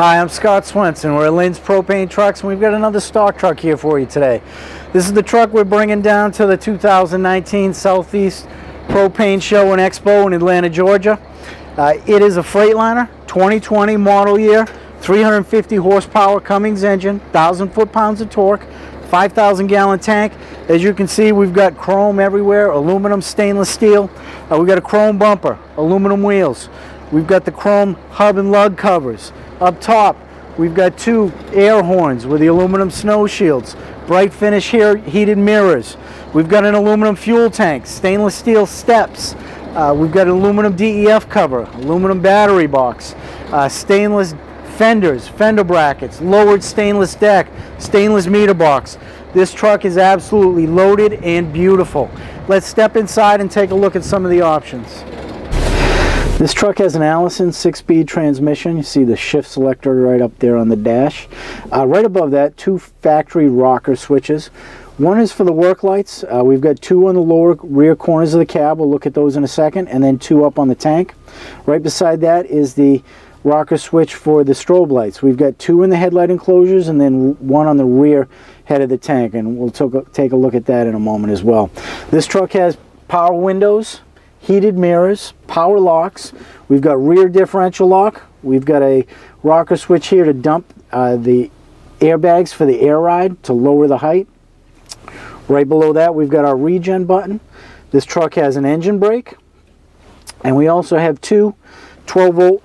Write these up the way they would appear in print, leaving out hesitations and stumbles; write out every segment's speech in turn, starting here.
Hi, I'm Scott Swenson. We're at Lynn's Propane Trucks, and we've got another stock truck here for you today. This is the truck we're bringing down to the 2019 Southeast Propane Show and Expo in Atlanta, Georgia. It is a Freightliner, 2020 model year, 350 horsepower Cummins engine, 1,000 foot-pounds of torque, 5,000 gallon tank. As you can see, we've got chrome everywhere, aluminum, stainless steel. We've got a chrome bumper, aluminum wheels. We've got the chrome hub and lug covers. Up top, we've got two air horns with the aluminum snow shields, bright finish here, heated mirrors. We've got an aluminum fuel tank, stainless steel steps. We've got an aluminum DEF cover, aluminum battery box, stainless fenders, fender brackets, lowered stainless deck, stainless meter box. This truck is absolutely loaded and beautiful. Let's step inside and take a look at some of the options. This truck has an Allison 6-speed transmission. You see the shift selector right up there on the dash. Right above that, two factory rocker switches. One is for the work lights. We've got two on the lower rear corners of the cab. We'll look at those in a second. And then two up on the tank. Right beside that is the rocker switch for the strobe lights. We've got two in the headlight enclosures and then one on the rear head of the tank. And we'll take a look at that in a moment as well. This truck has power windows, heated mirrors, power locks. We've got rear differential lock. We've got a rocker switch here to dump the airbags for the air ride to lower the height. Right below that, we've got our regen button. This truck has an engine brake. And we also have two 12-volt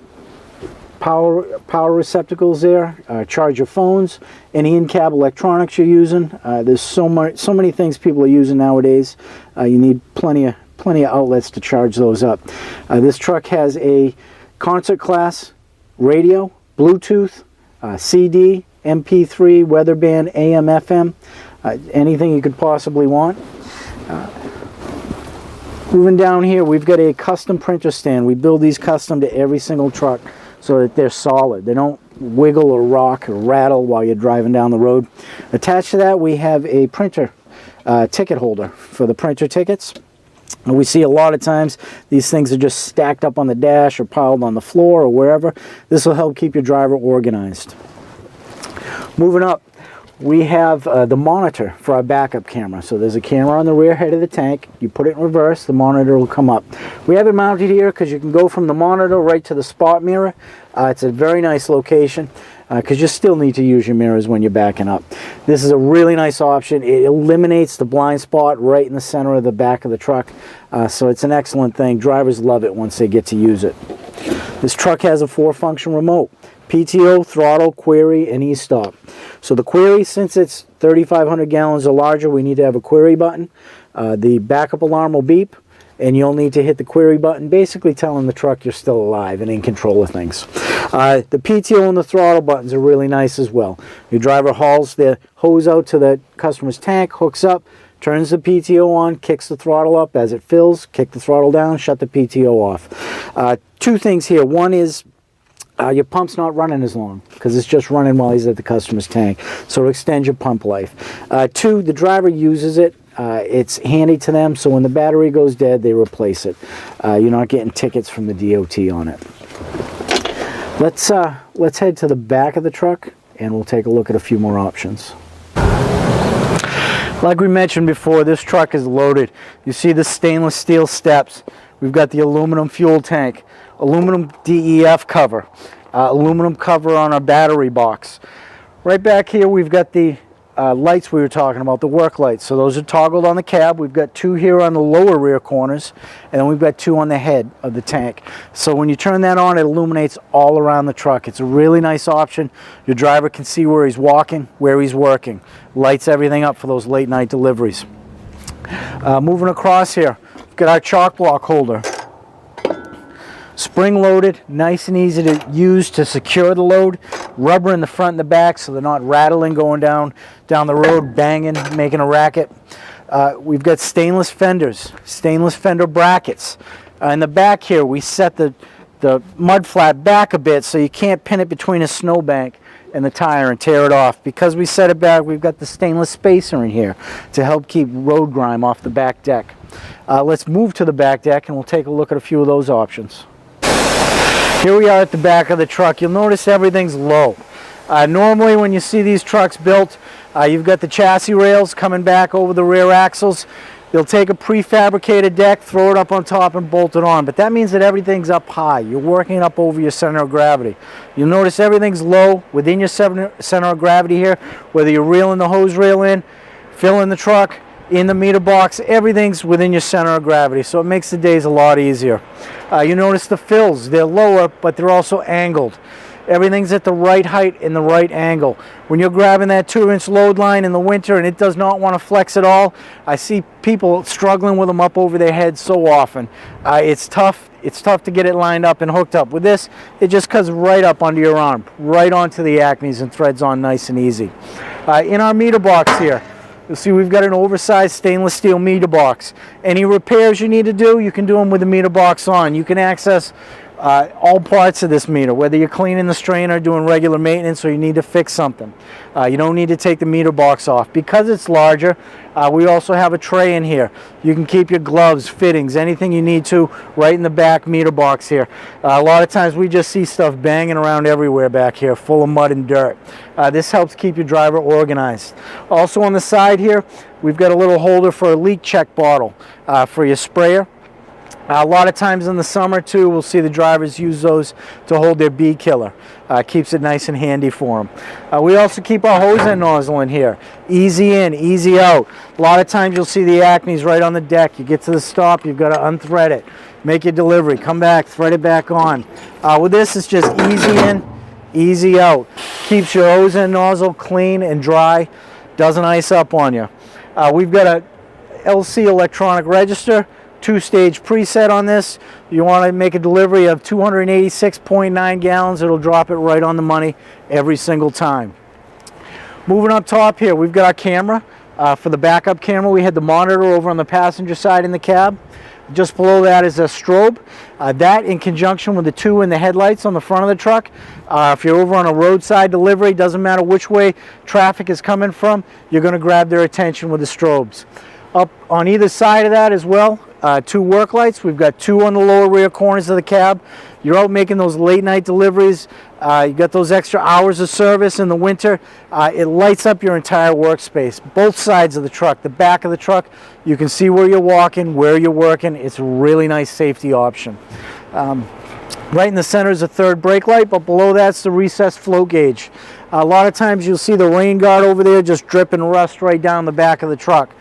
power receptacles there. Charge your phones, any in-cab electronics you're using. There's so many things people are using nowadays. You need plenty of outlets to charge those up. This truck has a concert class radio, Bluetooth, CD, MP3, weather band, AM, FM, anything you could possibly want. Moving down here, we've got a custom printer stand. We build these custom to every single truck so that they're solid. They don't wiggle or rock or rattle while you're driving down the road. Attached to that, we have a printer ticket holder for the printer tickets. And we see a lot of times these things are just stacked up on the dash or piled on the floor or wherever. This will help keep your driver organized. Moving up, we have the monitor for our backup camera. So there's a camera on the rear head of the tank. You put it in reverse, the monitor will come up. We have it mounted here because you can go from the monitor right to the spot mirror. It's a very nice location because you still need to use your mirrors when you're backing up. This is a really nice option. It eliminates the blind spot right in the center of the back of the truck. So it's an excellent thing. Drivers love it once they get to use it. This truck has a 4-function remote. PTO, throttle, query, and e-stop. So the query, since it's 3,500 gallons or larger, we need to have a query button. The backup alarm will beep, and you'll need to hit the query button, basically telling the truck you're still alive and in control of things. The PTO and the throttle buttons are really nice as well. Your driver hauls the hose out to the customer's tank, hooks up, turns the PTO on, kicks the throttle up as it fills, kick the throttle down, shut the PTO off. Two things here. One is your pump's not running as long because it's just running while he's at the customer's tank. So it extends your pump life. Two, the driver uses it. It's handy to them, so when the battery goes dead, they replace it. You're not getting tickets from the DOT on it. Let's head to the back of the truck and we'll take a look at a few more options. Like we mentioned before, this truck is loaded. You see the stainless steel steps. We've got the aluminum fuel tank, aluminum DEF cover, aluminum cover on our battery box. Right back here we've got the lights we were talking about, the work lights. So those are toggled on the cab. We've got two here on the lower rear corners, and then we've got two on the head of the tank. So when you turn that on, it illuminates all around the truck. It's a really nice option. Your driver can see where he's walking, where he's working. Lights everything up for those late night deliveries. Moving across here, we've got our chalk block holder. Spring loaded, nice and easy to use to secure the load. Rubber in the front and the back so they're not rattling going down the road, banging, making a racket. We've got stainless fenders, stainless fender brackets. In the back here we set the mud flat back a bit so you can't pin it between a snowbank and the tire and tear it off. Because we set it back, we've got the stainless spacer in here to help keep road grime off the back deck. Let's move to the back deck and we'll take a look at a few of those options. Here we are at the back of the truck. You'll notice everything's low. Normally when you see these trucks built, you've got the chassis rails coming back over the rear axles. They'll take a prefabricated deck, throw it up on top and bolt it on, but that means that everything's up high. You're working up over your center of gravity. You'll notice everything's low within your center of gravity here, whether you're reeling the hose rail in, filling the truck, in the meter box, everything's within your center of gravity, so it makes the days a lot easier. You notice the fills, they're lower, but they're also angled. Everything's at the right height and the right angle. When you're grabbing that 2-inch load line in the winter and it does not want to flex at all, I see people struggling with them up over their heads so often. It's tough to get it lined up and hooked up. With this, it just comes right up under your arm, right onto the acmes and threads on nice and easy. In our meter box here, you'll see we've got an oversized stainless steel meter box. Any repairs you need to do, you can do them with the meter box on. You can access all parts of this meter, whether you're cleaning the strainer, doing regular maintenance, or you need to fix something. You don't need to take the meter box off. Because it's larger, we also have a tray in here. You can keep your gloves, fittings, anything you need to right in the back meter box here. A lot of times we just see stuff banging around everywhere back here, full of mud and dirt. This helps keep your driver organized. Also on the side here, we've got a little holder for a leak check bottle for your sprayer. A lot of times in the summer too, we'll see the drivers use those to hold their bee killer. Keeps it nice and handy for them. We also keep our hose end nozzle in here. Easy in, easy out. A lot of times you'll see the acmes right on the deck. You get to the stop, you've got to unthread it. Make your delivery, come back, thread it back on. With this, it's just easy in, easy out. Keeps your hose end nozzle clean and dry. Doesn't ice up on you. We've got a LC electronic register. 2-stage preset on this. You want to make a delivery of 286.9 gallons, it'll drop it right on the money every single time. Moving up top here, we've got our camera. For the backup camera, we had the monitor over on the passenger side in the cab. Just below that is a strobe. That in conjunction with the 2 in the headlights on the front of the truck. If you're over on a roadside delivery, doesn't matter which way traffic is coming from, you're going to grab their attention with the strobes. Up on either side of that as well, 2 work lights. We've got 2 on the lower rear corners of the cab. You're out making those late night deliveries. You got those extra hours of service in the winter. It lights up your entire workspace. Both sides of the truck, the back of the truck, you can see where you're walking, where you're working. It's a really nice safety option. Right in the center is a 3rd brake light, but below that's the recessed float gauge. A lot of times you'll see the rain guard over there just dripping rust right down the back of the truck.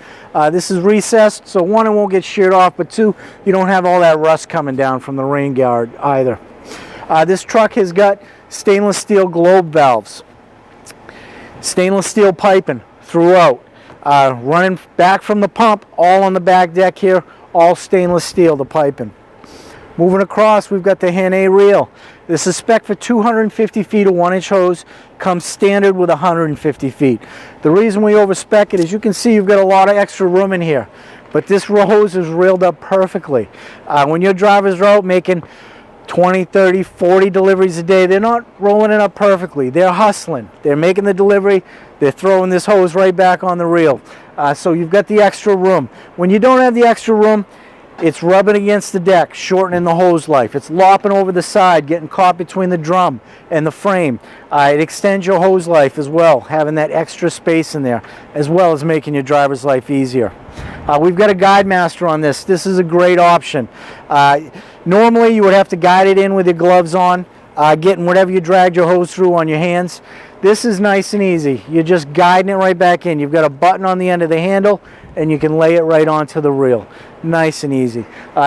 This is recessed, so 1, it won't get sheared off, but 2, you don't have all that rust coming down from the rain guard either. This truck has got stainless steel globe valves, stainless steel piping throughout, running back from the pump, all on the back deck here, all stainless steel, the piping. Moving across, we've got the Hannay reel. This is spec for 250 feet of 1-inch hose, comes standard with 150 feet. The reason we overspec it is you can see you've got a lot of extra room in here, but this hose is reeled up perfectly. When your drivers are out making 20, 30, 40 deliveries a day, they're not rolling it up perfectly. They're hustling. They're making the delivery, they're throwing this hose right back on the reel. So you've got the extra room. When you don't have the extra room, it's rubbing against the deck, shortening the hose life. It's lopping over the side, getting caught between the drum and the frame. It extends your hose life as well, having that extra space in there, as well as making your driver's life easier. We've got a guide master on this. This is a great option. Normally you would have to guide it in with your gloves on, getting whatever you dragged your hose through on your hands. This is nice and easy. You're just guiding it right back in. You've got a button on the end of the handle and you can lay it right onto the reel. Nice and easy.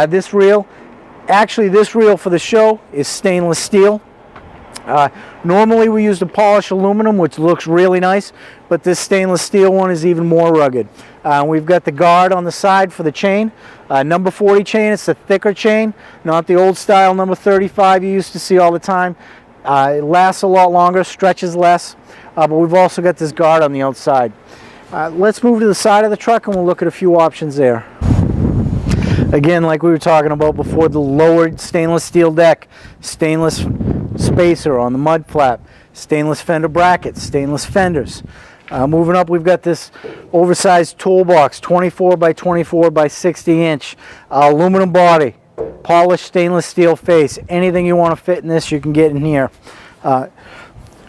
This reel for the show is stainless steel. Normally we use the polished aluminum, which looks really nice, but this stainless steel one is even more rugged. We've got the guard on the side for the chain. Number 40 chain, it's a thicker chain, not the old style number 35 you used to see all the time. It lasts a lot longer, stretches less, but we've also got this guard on the outside. Let's move to the side of the truck and we'll look at a few options there. Again, like we were talking about before, the lowered stainless steel deck, stainless spacer on the mud flap, stainless fender brackets, stainless fenders. Moving up, we've got this oversized toolbox, 24 by 24 by 60 inch, aluminum body, polished stainless steel face. Anything you want to fit in this, you can get in here.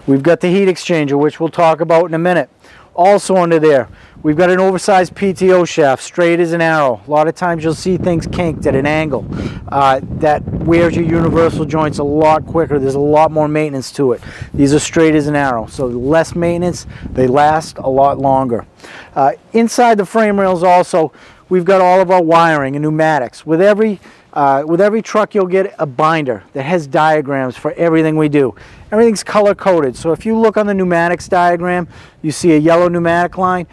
We've got the heat exchanger, which we'll talk about in a minute. Also under there, we've got an oversized PTO shaft, straight as an arrow. A lot of times you'll see things kinked at an angle. That wears your universal joints a lot quicker. There's a lot more maintenance to it. These are straight as an arrow, so less maintenance, they last a lot longer. Inside the frame rails also, we've got all of our wiring and pneumatics. With every truck you'll get a binder that has diagrams for everything we do. Everything's color coded, so if you look on the pneumatics diagram, you see a yellow pneumatic line.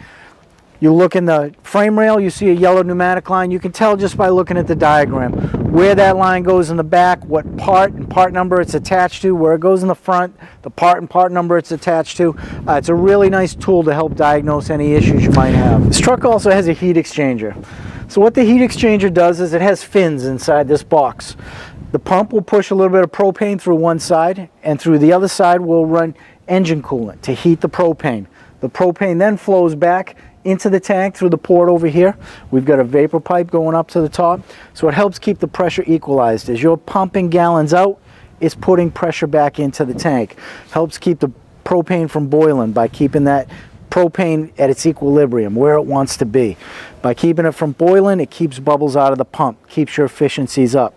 You look in the frame rail, you see a yellow pneumatic line. You can tell just by looking at the diagram where that line goes in the back, what part and part number it's attached to, where it goes in the front, the part and part number it's attached to. It's a really nice tool to help diagnose any issues you might have. This truck also has a heat exchanger. So what the heat exchanger does is it has fins inside this box. The pump will push a little bit of propane through one side, and through the other side we'll run engine coolant to heat the propane. The propane then flows back into the tank through the port over here. We've got a vapor pipe going up to the top, so it helps keep the pressure equalized. As you're pumping gallons out, it's putting pressure back into the tank. Helps keep the propane from boiling by keeping that propane at its equilibrium, where it wants to be. By keeping it from boiling, it keeps bubbles out of the pump, keeps your efficiencies up.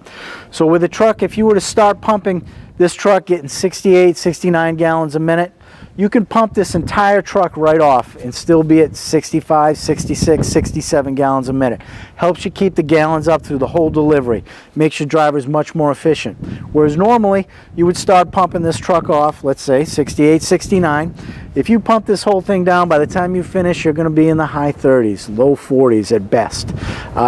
So with a truck, if you were to start pumping this truck getting 68, 69 gallons a minute, you can pump this entire truck right off and still be at 65, 66, 67 gallons a minute. Helps you keep the gallons up through the whole delivery. Makes your drivers much more efficient. Whereas normally, you would start pumping this truck off, let's say 68, 69. If you pump this whole thing down, by the time you finish, you're going to be in the high 30s, low 40s at best.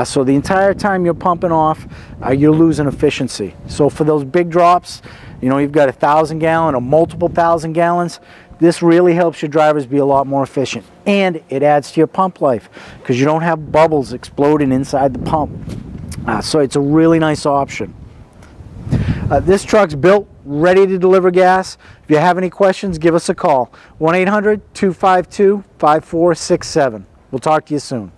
So the entire time you're pumping off, you're losing efficiency. So for those big drops, you know, you've got 1,000 gallon or multiple 1,000 gallons, this really helps your drivers be a lot more efficient, and it adds to your pump life because you don't have bubbles exploding inside the pump. So it's a really nice option. This truck's built, ready to deliver gas. If you have any questions, give us a call. 1-800-252-5467. We'll talk to you soon.